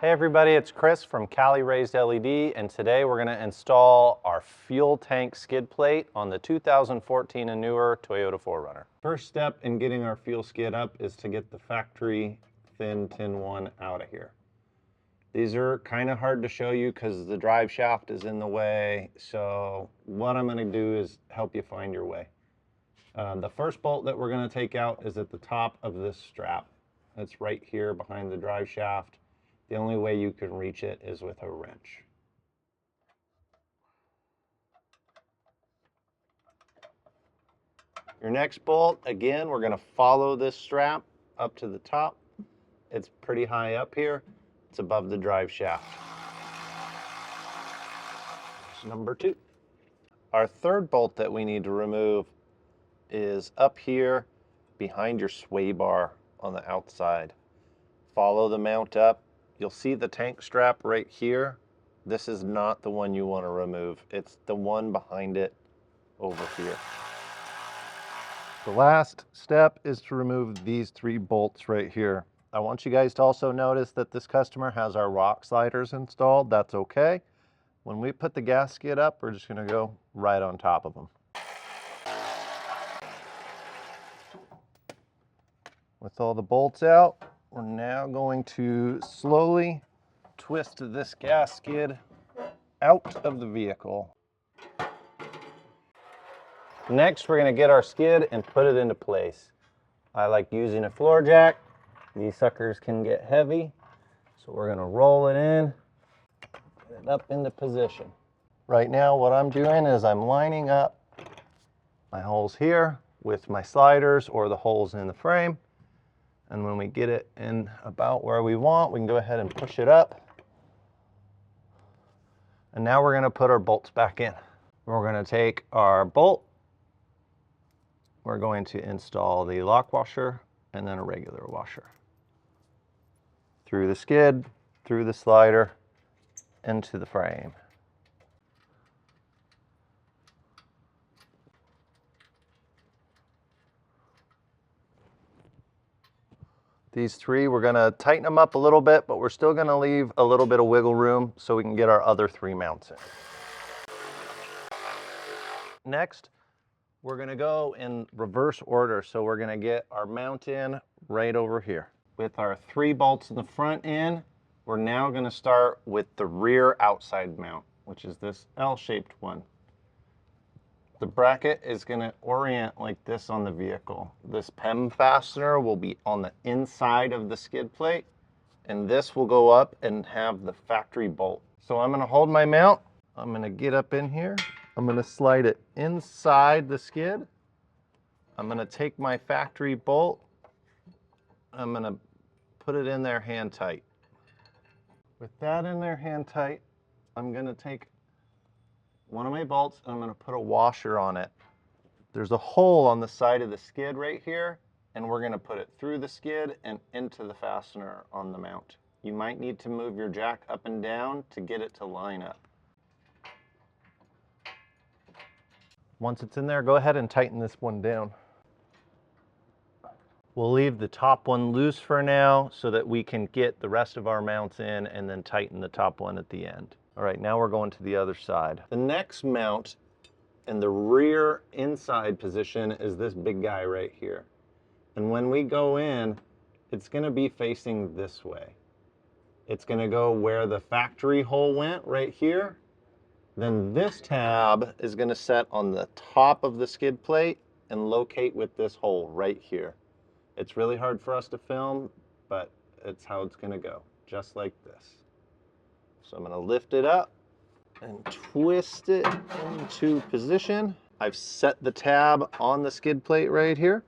Hey everybody, it's Chris from Cali Raised LED, and today we're going to install our fuel tank skid plate on the 2014 and newer Toyota 4Runner. First step in getting our fuel skid up is to get the factory thin tin one out of here. These are kind of hard to show you because the drive shaft is in the way, so what I'm going to do is help you find your way. The first bolt that we're going to take out is at the top of this strap. It's right here behind the drive shaft. The only way you can reach it is with a wrench. Your next bolt, again, we're going to follow this strap up to the top. It's pretty high up here. It's above the drive shaft. That's number 2. Our third bolt that we need to remove is up here behind your sway bar on the outside. Follow the mount up. You'll see the tank strap right here. This is not the one you want to remove. It's the one behind it over here. The last step is to remove these 3 bolts right here. I want you guys to also notice that this customer has our rock sliders installed. That's okay. When we put the gasket up, we're just going to go right on top of them. With all the bolts out, we're now going to slowly twist this gasket out of the vehicle. Next, we're going to get our skid and put it into place. I like using a floor jack. These suckers can get heavy, so we're going to roll it in, get it up into position. Right now, what I'm doing is I'm lining up my holes here with my sliders or the holes in the frame. And when we get it in about where we want, we can go ahead and push it up. And now we're going to put our bolts back in. We're going to take our bolt. We're going to install the lock washer and then a regular washer. Through the skid, through the slider, into the frame. These 3, we're going to tighten them up a little bit, but we're still going to leave a little bit of wiggle room so we can get our other 3 mounts in. Next, we're going to go in reverse order. So we're going to get our mount in right over here. With our 3 bolts in the front in, we're now going to start with the rear outside mount, which is this L-shaped one. The bracket is going to orient like this on the vehicle. This PEM fastener will be on the inside of the skid plate, and this will go up and have the factory bolt. So I'm going to hold my mount. I'm going to get up in here. I'm going to slide it inside the skid. I'm going to take my factory bolt. I'm going to put it in there hand tight. With that in there hand tight, I'm going to take one of my bolts and I'm going to put a washer on it. There's a hole on the side of the skid right here, and we're going to put it through the skid and into the fastener on the mount. You might need to move your jack up and down to get it to line up. Once it's in there, go ahead and tighten this one down. We'll leave the top one loose for now so that we can get the rest of our mounts in and then tighten the top one at the end. All right, now we're going to the other side. The next mount in the rear inside position is this big guy right here. And when we go in, it's going to be facing this way. It's going to go where the factory hole went right here. Then this tab is going to set on the top of the skid plate and locate with this hole right here. It's really hard for us to film, but it's how it's going to go, just like this. So I'm going to lift it up and twist it into position. I've set the tab on the skid plate right here.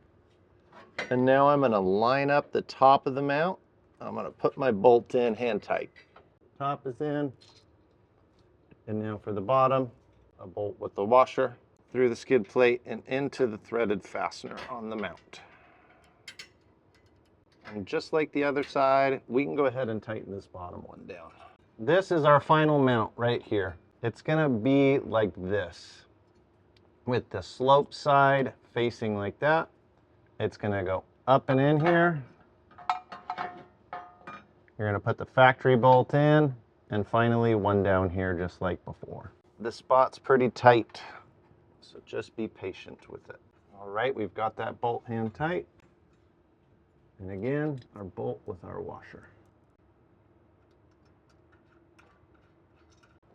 And now I'm going to line up the top of the mount. I'm going to put my bolt in hand tight. Top is in. And now for the bottom, a bolt with the washer through the skid plate and into the threaded fastener on the mount. And just like the other side, we can go ahead and tighten this bottom one down. This is our final mount right here. It's going to be like this, with the slope side facing like that. It's going to go up and in here, You're gonna put the factory bolt in, and finally one down here just like before. The spot's pretty tight, so just be patient with it. All right, we've got that bolt hand tight. And again, our bolt with our washer.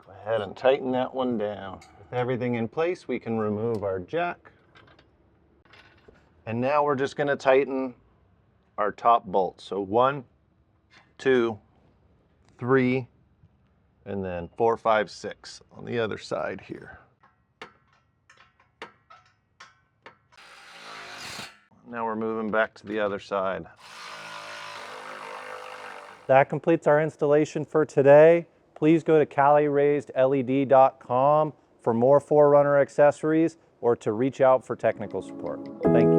Go ahead and tighten that one down. With everything in place, we can remove our jack. And now we're just gonna tighten our top bolt. So 1, 2, 3, and then 4, 5, 6 on the other side here. Now we're moving back to the other side. That completes our installation for today. Please go to caliraisedled.com for more 4Runner accessories or to reach out for technical support. Thank you.